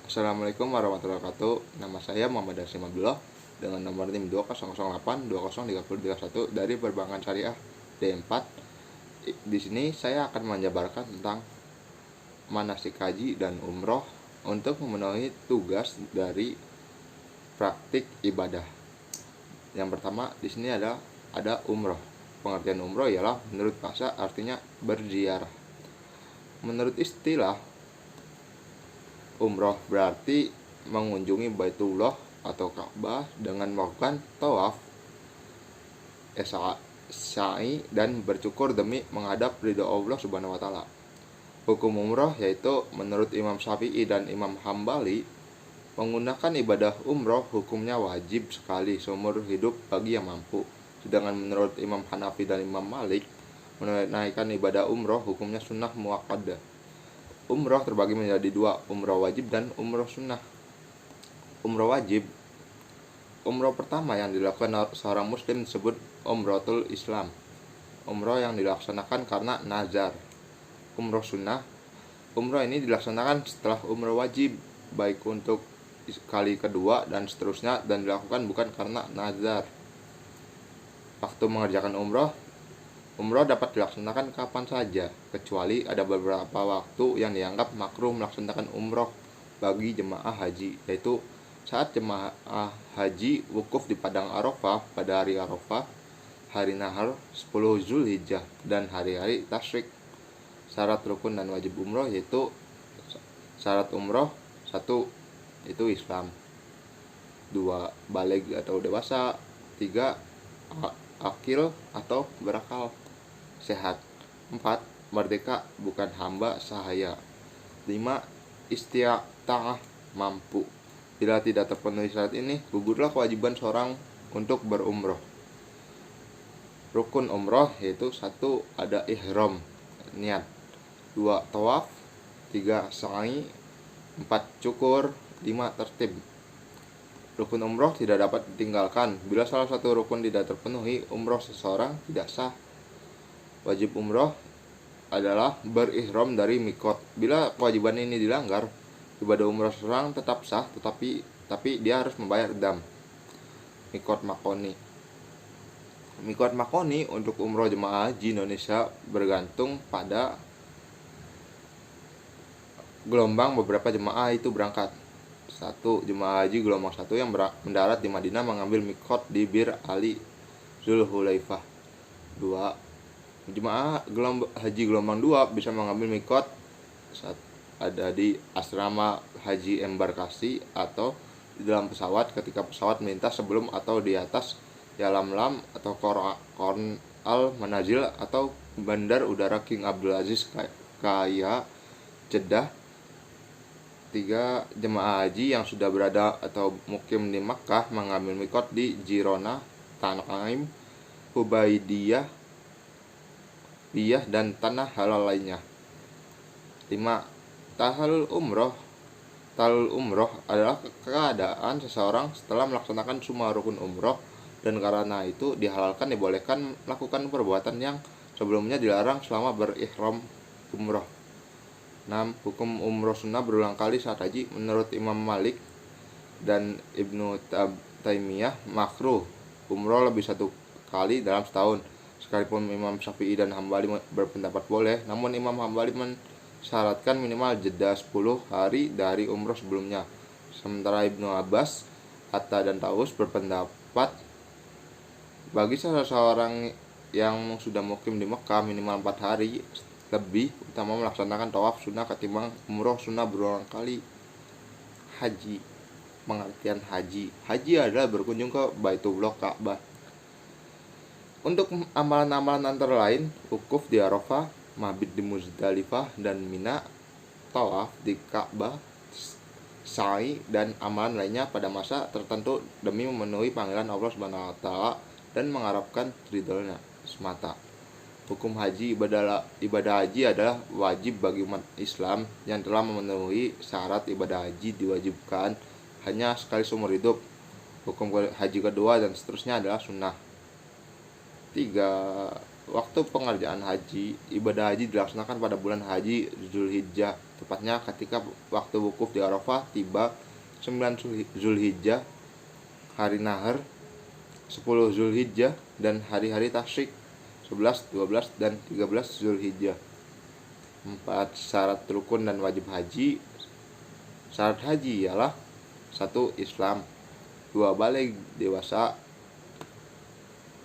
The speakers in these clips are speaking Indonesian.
Assalamualaikum warahmatullahi wabarakatuh. Nama saya Muhammad Hasyim Abdullah dengan nomor NIM 2008203031 dari Perbankan Syariah D4. Di sini saya akan menjabarkan tentang manasik haji dan umroh untuk memenuhi tugas dari praktik ibadah. Yang pertama di sini ada umroh. Pengertian umroh ialah menurut bahasa artinya berziarah. Menurut istilah, umroh berarti mengunjungi Baitullah atau Ka'bah dengan melakukan tawaf, sa'i dan bersyukur demi menghadap ridha Allah Subhanahu wa taala. Hukum umroh yaitu menurut Imam Syafi'i dan Imam Hambali, menggunakan ibadah umroh hukumnya wajib sekali seumur hidup bagi yang mampu. Sedangkan menurut Imam Hanafi dan Imam Malik, menunaikan ibadah umroh hukumnya sunnah muakkadah. Umroh terbagi menjadi dua, umroh wajib dan umroh sunnah. Umroh wajib, umroh pertama yang dilakukan seorang muslim disebut umrohul Islam, umroh yang dilaksanakan karena nazar. Umroh sunnah, umroh ini dilaksanakan setelah umroh wajib, baik untuk kali kedua dan seterusnya, dan dilakukan bukan karena nazar. Waktu mengerjakan umroh dapat dilaksanakan kapan saja, kecuali ada beberapa waktu yang dianggap makruh melaksanakan umroh bagi jemaah haji, yaitu saat jemaah haji wukuf di Padang Arafah pada hari Arafah, hari Nahar 10 Zulhijjah, dan hari-hari tasyrik. Syarat rukun dan wajib umroh yaitu: syarat umroh 1. Itu Islam, 2. Baligh atau dewasa, 3. Akil atau berakal sehat, 4. Merdeka bukan hamba sahaya, 5. Istiata'ah mampu. Bila tidak terpenuhi syarat ini, gugurlah kewajiban seorang untuk berumroh. Rukun umroh yaitu: 1. Ada ihram, niat, 2. tawaf, 3. sa'i, 4. cukur, 5. tertib. Rukun umroh tidak dapat ditinggalkan. Bila salah satu rukun tidak terpenuhi, umroh seseorang tidak sah. Wajib umroh adalah berihram dari mikot. Bila kewajiban ini dilanggar, ibadah umroh seseorang tetap sah, tapi dia harus membayar dam. Mikot makoni. Mikot makoni untuk umroh jemaah haji Indonesia bergantung pada gelombang beberapa jemaah itu berangkat. 1. Jemaah haji gelombang 1 yang mendarat di Madinah mengambil mikot di Bir Ali Zulhulaifah. 2. Jemaah haji gelombang 2 bisa mengambil mikot saat ada di asrama haji embarkasi atau di dalam pesawat ketika pesawat melintas sebelum atau di atas Yalamlam atau Korn al Manazil atau Bandar Udara King Abdul Aziz Kaya, Jeddah. 3. Jemaah haji yang sudah berada atau mukim di Makkah mengambil mikot di Jirona, Tanaim, Hubaidiyah, dan tanah halal lainnya. 5. Tahallul umroh. Tahallul umroh adalah keadaan seseorang setelah melaksanakan semua rukun umroh, dan karena itu dibolehkan melakukan perbuatan yang sebelumnya dilarang selama berihram umroh. 6. Hukum umroh sunnah berulang kali saat haji. Menurut Imam Malik dan Ibnu Taimiyah, makruh umroh lebih satu kali dalam setahun. Sekalipun Imam Syafi'i dan Hambali berpendapat boleh, namun Imam Hambali mensyaratkan minimal jeda 10 hari dari umroh sebelumnya. Sementara Ibnu Abbas, Atta, dan Taus berpendapat bagi seseorang yang sudah mukim di Mekah minimal 4 hari lebih utama melaksanakan tawaf sunnah ketimbang umroh sunnah berulang kali. Haji. Pengertian haji. Haji adalah berkunjung ke Baitullah Ka'bah. Untuk amalan-amalan antara lain: wukuf di Arafah, mabit di Muzdalifah dan Mina, tawaf di Ka'bah, sa'i, dan amalan lainnya pada masa tertentu demi memenuhi panggilan Allah Subhanahu wa taala dan mengharapkan ridhonya semata. Hukum haji, ibadah haji adalah wajib bagi umat Islam yang telah memenuhi syarat ibadah haji diwajibkan hanya sekali seumur hidup. Hukum haji kedua dan seterusnya adalah sunnah. 3. Waktu pengerjaan haji, ibadah haji dilaksanakan pada bulan haji Zulhijjah, tepatnya ketika waktu wukuf di Arafah tiba 9 Zulhijjah, hari Nahar 10 Zulhijjah, dan hari-hari tasyrik 11, 12, dan 13 Zulhijjah. 4 syarat rukun dan wajib haji. Syarat haji ialah 1. Islam, 2. Baligh dewasa,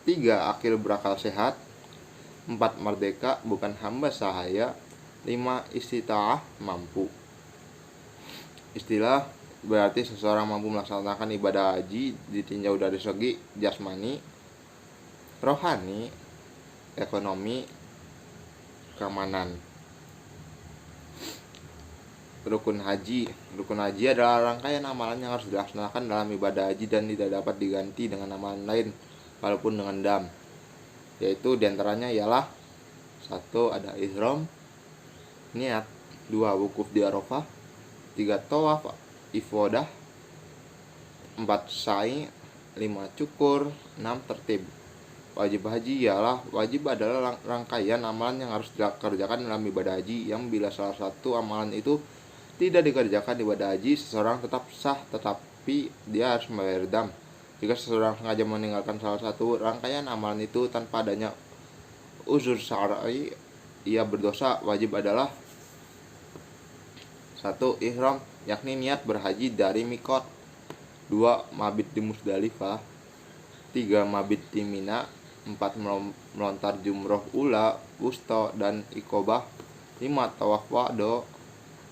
3. Akil berakal sehat, 4. Merdeka bukan hamba sahaya, 5. Istita'ah mampu. Istilah berarti seseorang mampu melaksanakan ibadah haji ditinjau dari segi jasmani, rohani, ekonomi, keamanan. Rukun haji adalah rangkaian amalan yang harus dilaksanakan dalam ibadah haji dan tidak dapat diganti dengan amalan lain walaupun dengan dam, yaitu diantaranya ialah 1. Ada ihram, niat, 2. Wukuf di Arafah, 3. Tawaf ifadah, 4. sa'i, 5. cukur, 6. tertib. Wajib haji wajib adalah rangkaian amalan yang harus dikerjakan dalam ibadah haji yang bila salah satu amalan itu tidak dikerjakan ibadah haji, seseorang tetap sah, tetapi dia harus membayar dam. Jika seseorang sengaja meninggalkan salah satu rangkaian amalan itu tanpa adanya uzur syar'i, ia berdosa. Wajib adalah 1. Ihram, yakni niat berhaji dari mikot, 2. Mabit di Musdalifah, 3. Mabit di Mina, 4. Melontar jumroh ula, wusta, dan iqobah, 5. Tawaf wado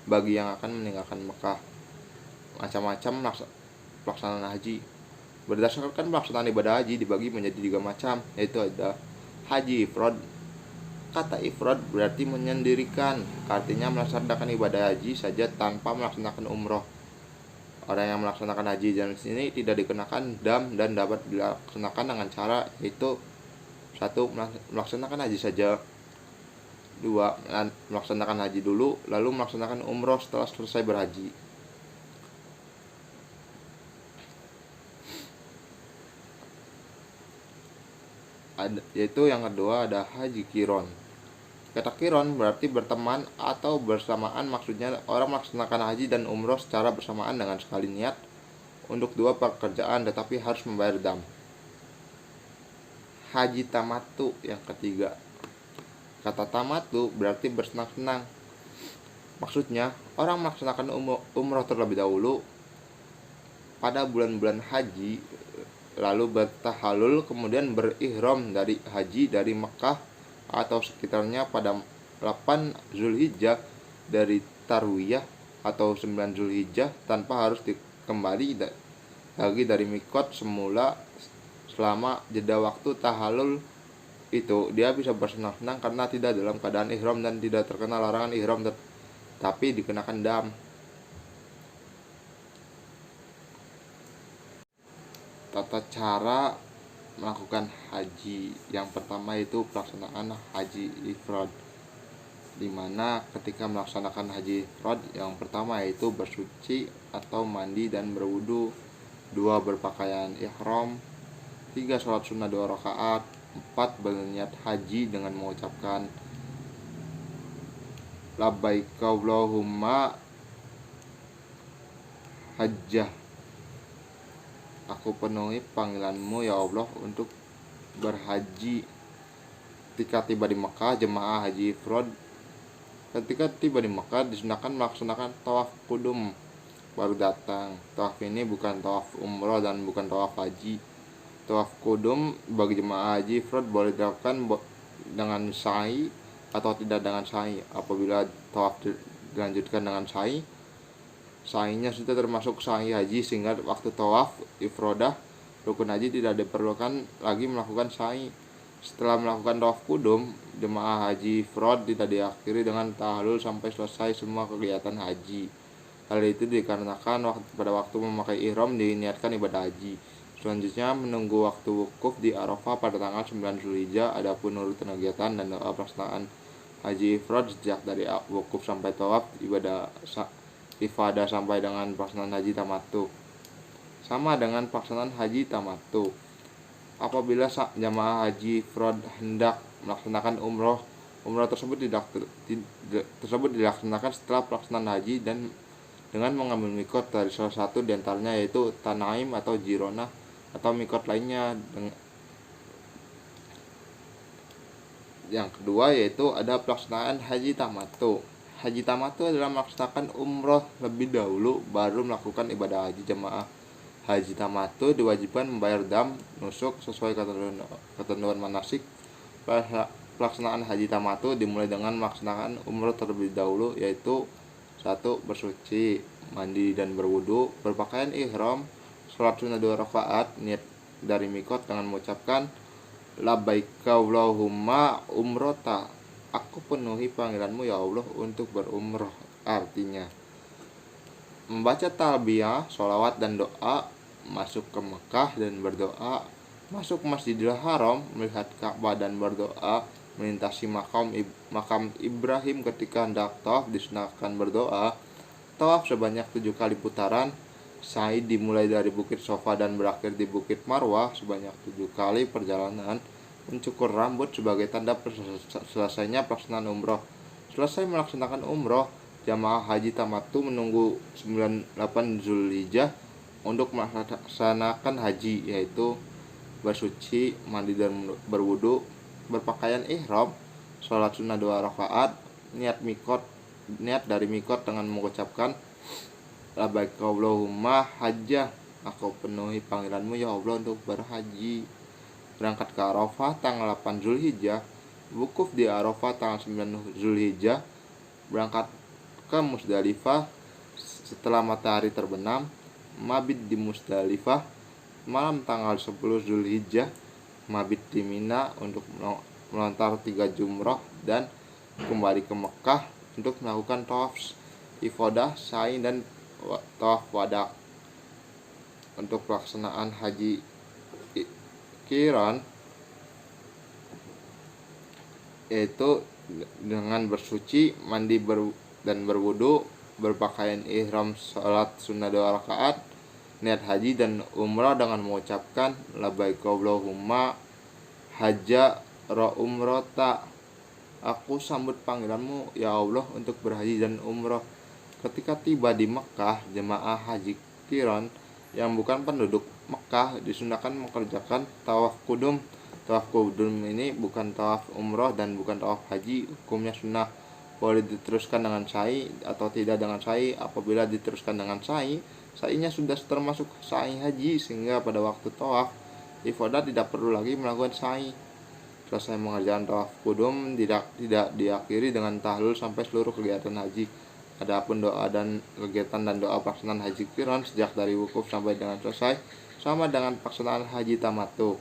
bagi yang akan meninggalkan Mekah. Macam-macam pelaksanaan haji. Berdasarkan pelaksanaan ibadah haji dibagi menjadi 3 macam, yaitu ada haji ifrad. Kata ifrad berarti menyendirikan, artinya melaksanakan ibadah haji saja tanpa melaksanakan umroh. Orang yang melaksanakan haji di sini tidak dikenakan dam dan dapat dilaksanakan dengan cara yaitu 1. Melaksanakan haji saja, 2. Melaksanakan haji dulu lalu melaksanakan umroh setelah selesai berhaji. Yaitu yang kedua ada haji kiron. Kata kiron berarti berteman atau bersamaan, maksudnya orang melaksanakan haji dan umroh secara bersamaan dengan sekali niat untuk 2 pekerjaan tetapi harus membayar dam. Haji tamattu yang ketiga. Kata tamattu berarti bersenang-senang. Maksudnya orang melaksanakan umroh terlebih dahulu pada bulan-bulan haji, lalu bertahalul, kemudian berihram dari haji dari Mekah atau sekitarnya pada 8 Zulhijjah dari Tarwiyah atau 9 Zulhijjah tanpa harus kembali lagi dari mikot semula. Selama jeda waktu tahalul itu dia bisa bersenang-senang karena tidak dalam keadaan ihram dan tidak terkena larangan ihram tapi dikenakan dam. Tata cara melakukan haji. Yang pertama itu pelaksanaan haji ifrad, dimana ketika melaksanakan haji ifrad yang pertama yaitu bersuci atau mandi dan berwudu, 2. Berpakaian ihram, 3. Sholat sunnah 2 rakaat, 4. Berniat haji dengan mengucapkan labbaik Allahumma hajjah, aku penuhi panggilanmu ya Allah untuk berhaji. Ketika tiba di Mekah, jemaah haji ifrad ketika tiba di Mekah disunahkan melaksanakan tawaf qudum baru datang. Tawaf ini bukan tawaf umroh dan bukan tawaf haji. Tawaf qudum bagi jemaah haji ifrad boleh dilakukan dengan sa'i atau tidak dengan sa'i. Apabila tawaf dilanjutkan dengan sa'i, sa'inya sudah termasuk sa'i haji sehingga waktu tawaf ifradah rukun haji tidak diperlukan lagi melakukan sa'i. Setelah melakukan tawaf qudum, jemaah haji ifrad tidak diakhiri dengan tahalul sampai selesai semua kegiatan haji. Hal itu dikarenakan pada waktu memakai ihram diniatkan ibadah haji. Selanjutnya menunggu waktu wukuf di Arafah pada tanggal 9 Zulhijjah. Adapun urutan kegiatan dan doa pelaksanaan haji ifrad sejak dari wukuf sampai tawaf ifadah sampai dengan pelaksanaan haji tamattu. Sama dengan pelaksanaan haji tamattu. Apabila jamaah haji ifrad hendak melaksanakan umroh. Umroh tersebut dilaksanakan setelah pelaksanaan haji dan dengan mengambil mikot dari salah satu diantaranya yaitu Tanaim atau Jirona atau mikot lainnya. Yang kedua yaitu ada pelaksanaan haji tamattu. Haji tamattu adalah melaksanakan umroh lebih dahulu baru melakukan ibadah haji jamaah. Haji tamattu diwajibkan membayar dam nusuk sesuai ketentuan manasik. Pelaksanaan haji tamattu dimulai dengan melaksanakan umroh terlebih dahulu yaitu 1. Bersuci, mandi dan berwudu, berpakaian ihram, sholat sunnah 2 rakaat, niat dari mikot dengan mengucapkan labbaika Allahumma umrota, aku penuhi panggilanmu ya Allah untuk berumroh. Artinya membaca talbiyah, sholawat dan doa, masuk ke Mekah dan berdoa, masuk Masjidil Haram, melihat Ka'bah dan berdoa, melintasi makam Ibrahim ketika hendak tawaf disunahkan berdoa, tawaf sebanyak 7 kali putaran, sa'i dimulai dari Bukit Sofa dan berakhir di Bukit Marwah sebanyak 7 kali perjalanan, mencukur rambut sebagai tanda selesainya pelaksanaan umroh. Selesai melaksanakan umroh, jamaah haji tamattu menunggu 98 Zulhijjah untuk melaksanakan haji, yaitu bersuci, mandi dan berwudu, berpakaian ihram, sholat sunnah 2 rakaat, niat dari mikot dengan mengucapkan labbaik Allahumma hajjah, aku penuhi panggilanmu ya Allah untuk berhaji. Berangkat ke Arafah tanggal 8 Zulhijjah, wukuf di Arafah tanggal 9 Zulhijjah, berangkat ke Musdalifah setelah matahari terbenam, mabit di Musdalifah malam tanggal 10 Zulhijjah, mabit di Mina untuk melontar 3 jumrah dan kembali ke Mekah untuk melakukan tawaf ifadah, sa'i dan tawaf wada. Untuk pelaksanaan haji qiran yaitu dengan bersuci, mandi dan berwudu, berpakaian ihram, salat sunnah 2 rakaat, niat haji dan umrah dengan mengucapkan labbaik Allahumma hajja ra umrata, aku sambut panggilanmu ya Allah untuk berhaji dan umrah. Ketika tiba di Mekah, jemaah haji qiran yang bukan penduduk Mekah disunahkan mengerjakan tawaf kudum. Tawaf kudum ini bukan tawaf umroh dan bukan tawaf haji, hukumnya sunnah. Boleh diteruskan dengan sa'i atau tidak dengan sa'i. Apabila diteruskan dengan sa'i, sa'inya sudah termasuk sa'i haji sehingga pada waktu tawaf ifadah tidak perlu lagi melakukan sa'i. Selesai mengerjakan tawaf kudum tidak diakhiri dengan tahlul sampai seluruh kegiatan haji. Adapun doa dan kegiatan dan doa pelaksanaan haji qiran sejak dari wukuf sampai dengan selesai sama dengan pelaksanaan haji tamattu.